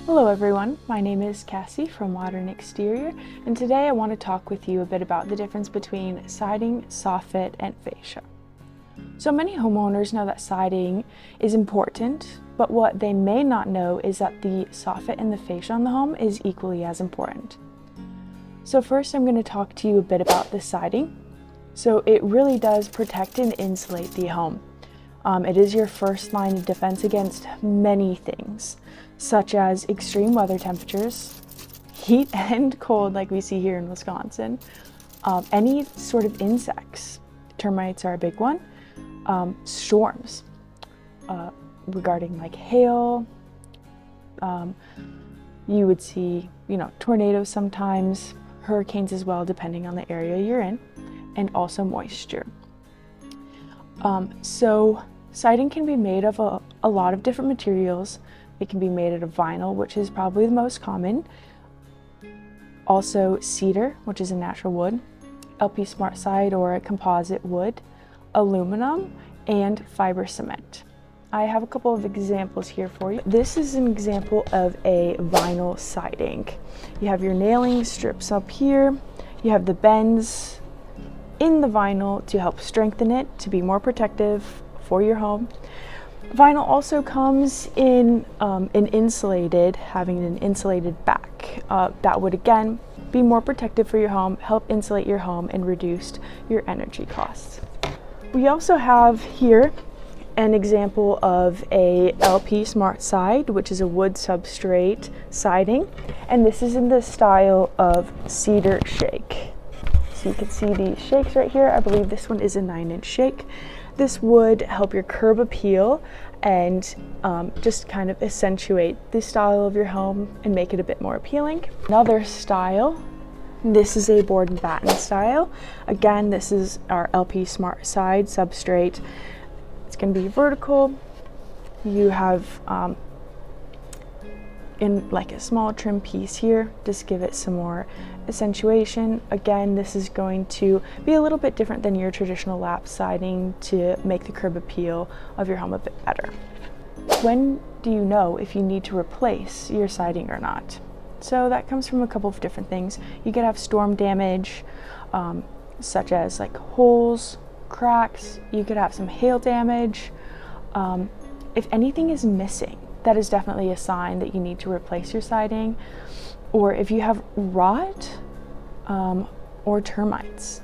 Hello everyone, my name is Cassie from Modern Exterior, and today I want to talk with you a bit about the difference between siding, soffit, and fascia. So many homeowners know that siding is important, but what they may not know is that the soffit and the fascia on the home is equally as important. So first I'm going to talk to you a bit about the siding. So it really does protect and insulate the home. It is your first line of defense against many things, such as extreme weather temperatures, heat and cold like we see here in Wisconsin, any sort of insects. Termites are a big one. Storms, regarding like hail. You would see, tornadoes sometimes, hurricanes as well, depending on the area you're in, and also moisture. So siding can be made of a lot of different materials. It can be made out of vinyl, which is probably the most common. Also cedar, which is a natural wood, LP Smart Side or a composite wood, aluminum, and fiber cement. I have a couple of examples here for you. This is an example of a vinyl siding. You have your nailing strips up here. You have the bends in the vinyl to help strengthen it, to be more protective for your home. Vinyl also comes in having an insulated back. That would again be more protective for your home, help insulate your home, and reduce your energy costs. We also have here an example of a LP Smart Side, which is a wood substrate siding, and this is in the style of cedar shake. So you can see these shakes right here. I believe this one is a 9-inch shake. This would help your curb appeal and just kind of accentuate the style of your home and make it a bit more appealing. Another style, this is a board and batten style. Again, this is our LP Smart Side substrate. It's going to be vertical. You have in like a small trim piece here, just give it some more accentuation. Again, this is going to be a little bit different than your traditional lap siding to make the curb appeal of your home a bit better. When do you know if you need to replace your siding or not? So that comes from a couple of different things. You could have storm damage, such as like holes, cracks. You could have some hail damage. If anything is missing, that is definitely a sign that you need to replace your siding. Or if you have rot or termites,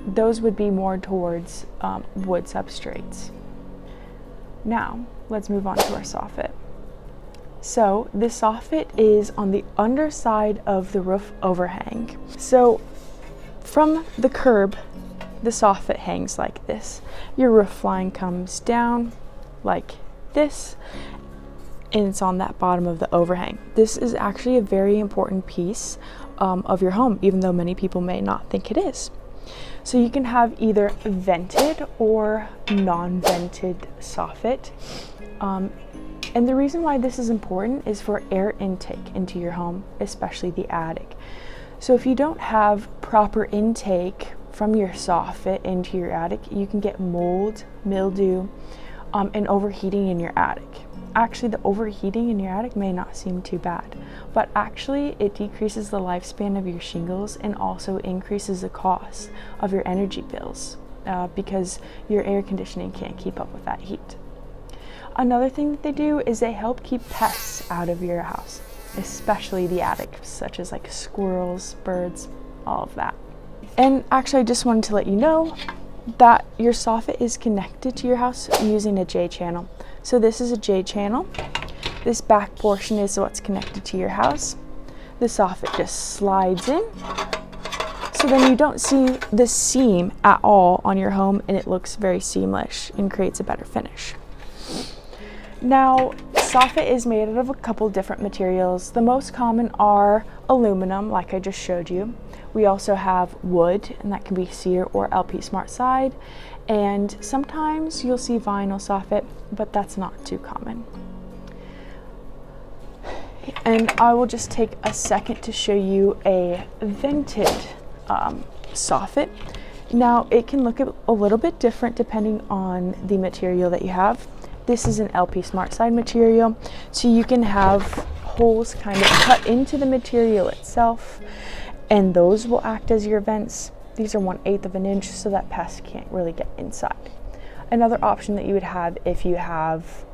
those would be more towards wood substrates. Now, let's move on to our soffit. So the soffit is on the underside of the roof overhang. So from the curb, the soffit hangs like this. Your roof line comes down like this, and it's on that bottom of the overhang. This is actually a very important piece of your home, even though many people may not think it is. So you can have either vented or non-vented soffit. And the reason why this is important is for air intake into your home, especially the attic. So if you don't have proper intake from your soffit into your attic, you can get mold, mildew, and overheating in your attic. Actually, the overheating in your attic may not seem too bad, but actually it decreases the lifespan of your shingles and also increases the cost of your energy bills because your air conditioning can't keep up with that heat. Another thing that they do is they help keep pests out of your house, especially the attic, such as like squirrels, birds, all of that. And actually, I just wanted to let you know that your soffit is connected to your house using a J channel. So this is a J channel. This back portion is what's connected to your house. The soffit just slides in. So then you don't see the seam at all on your home, and it looks very seamless and creates a better finish. Now, soffit is made out of a couple different materials. The most common are aluminum, like I just showed you. We also have wood, and that can be cedar or LP Smart Side. And sometimes you'll see vinyl soffit, but that's not too common. And I will just take a second to show you a vented soffit. Now, it can look a little bit different depending on the material that you have. This is an LP Smart Side material, so you can have holes kind of cut into the material itself, and those will act as your vents. These are 1/8 of an inch, so that pests can't really get inside. Another option that you would have if you have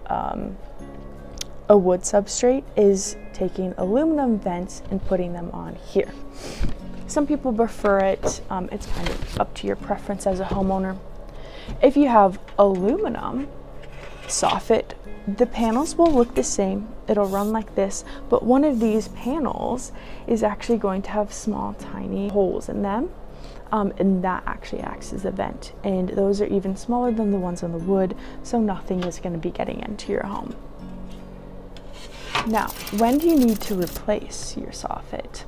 a wood substrate is taking aluminum vents and putting them on here. Some people prefer it. It's kind of up to your preference as a homeowner. If you have aluminum soffit, the panels will look the same. It'll run like this, but one of these panels is actually going to have small, tiny holes in them, and that actually acts as a vent. And those are even smaller than the ones on the wood, so nothing is going to be getting into your home. Now, when do you need to replace your soffit?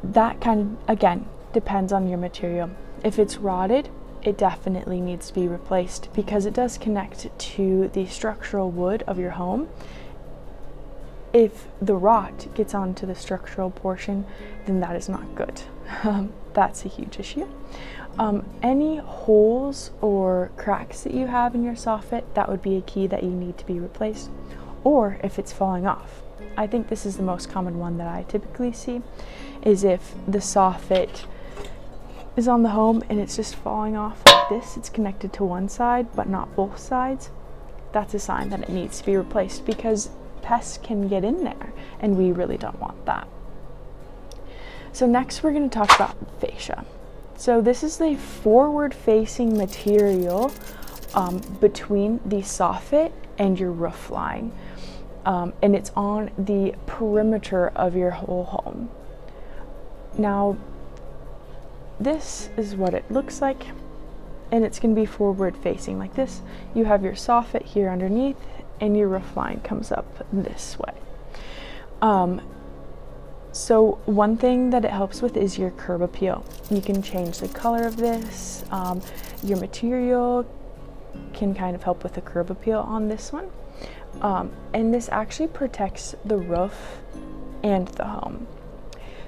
That again, depends on your material. If it's rotted, it definitely needs to be replaced because it does connect to the structural wood of your home. If the rot gets onto the structural portion, then that is not good. That's a huge issue. Any holes or cracks that you have in your soffit, that would be a key that you need to be replaced. Or if it's falling off. I think this is the most common one that I typically see, is if the soffit is on the home and it's just falling off like this. It's connected to one side but not both sides. That's a sign that it needs to be replaced because pests can get in there and we really don't want that. So next we're going to talk about fascia. So this is the forward facing material between the soffit and your roof line, and it's on the perimeter of your whole home. Now this is what it looks like, and it's going to be forward facing like this. You have your soffit here underneath and your roof line comes up this way. So one thing that it helps with is your curb appeal. You can change the color of this. Your material can kind of help with the curb appeal on this one. And this actually protects the roof and the home.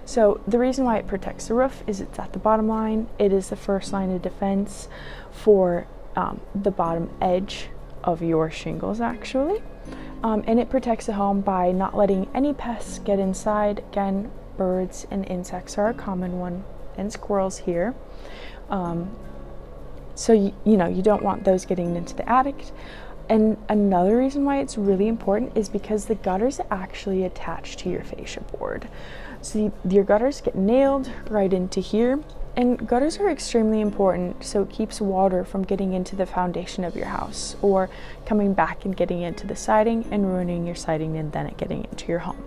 So the reason why it protects the roof is it's at the bottom line. It is the first line of defense for the bottom edge of your shingles actually. And it protects the home by not letting any pests get inside. Again, birds and insects are a common one, and squirrels here. So you know, you don't want those getting into the attic. And another reason why it's really important is because the gutters actually attach to your fascia board. So your gutters get nailed right into here, and gutters are extremely important, so it keeps water from getting into the foundation of your house or coming back and getting into the siding and ruining your siding and then it getting into your home.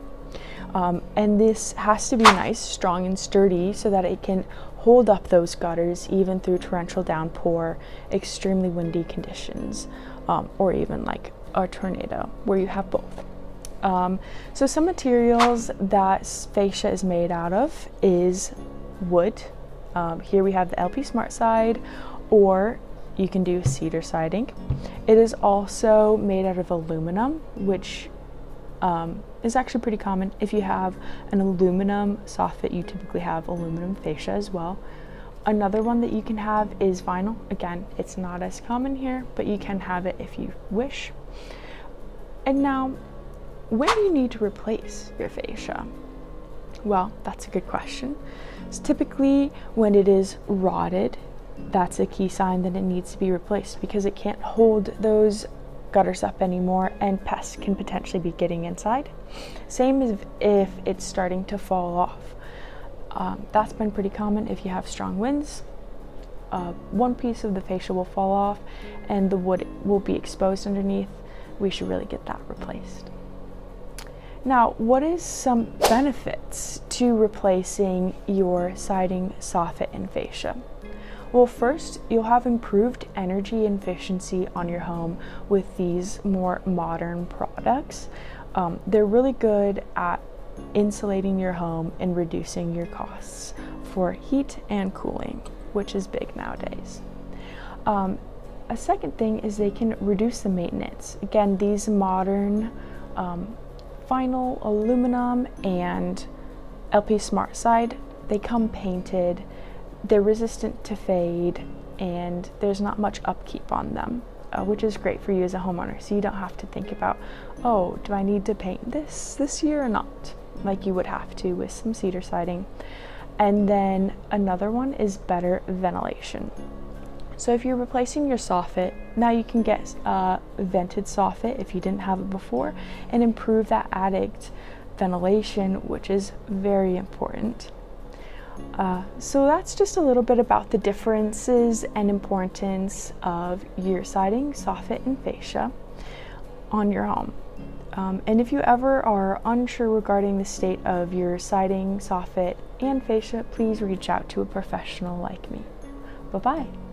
And this has to be nice, strong and sturdy so that it can hold up those gutters even through torrential downpour, extremely windy conditions, or even like a tornado where you have both. So some materials that fascia is made out of is wood. Here we have the LP Smart side, or you can do cedar siding. It is also made out of aluminum, which is actually pretty common. If you have an aluminum soffit, you typically have aluminum fascia as well. Another one that you can have is vinyl. Again, it's not as common here, but you can have it if you wish. And now, when do you need to replace your fascia? Well, that's a good question. So typically when it is rotted, that's a key sign that it needs to be replaced because it can't hold those gutters up anymore and pests can potentially be getting inside. Same as if it's starting to fall off. That's been pretty common. If you have strong winds, one piece of the fascia will fall off and the wood will be exposed underneath. We should really get that replaced. Now, what is some benefits to replacing your siding, soffit, and fascia? Well, first, you'll have improved energy efficiency on your home with these more modern products. They're really good at insulating your home and reducing your costs for heat and cooling, which is big nowadays. A second thing is they can reduce the maintenance. Again, these modern vinyl, aluminum, and LP Smart side, they come painted, they're resistant to fade, and there's not much upkeep on them. which is great for you as a homeowner. So you don't have to think about, oh, do I need to paint this year or not? Like you would have to with some cedar siding. And then another one is better ventilation. So if you're replacing your soffit, now you can get vented soffit if you didn't have it before and improve that attic ventilation, which is very important. So that's just a little bit about the differences and importance of year siding, soffit, and fascia on your home. And if you ever are unsure regarding the state of your siding, soffit, and fascia, please reach out to a professional like me. Bye-bye.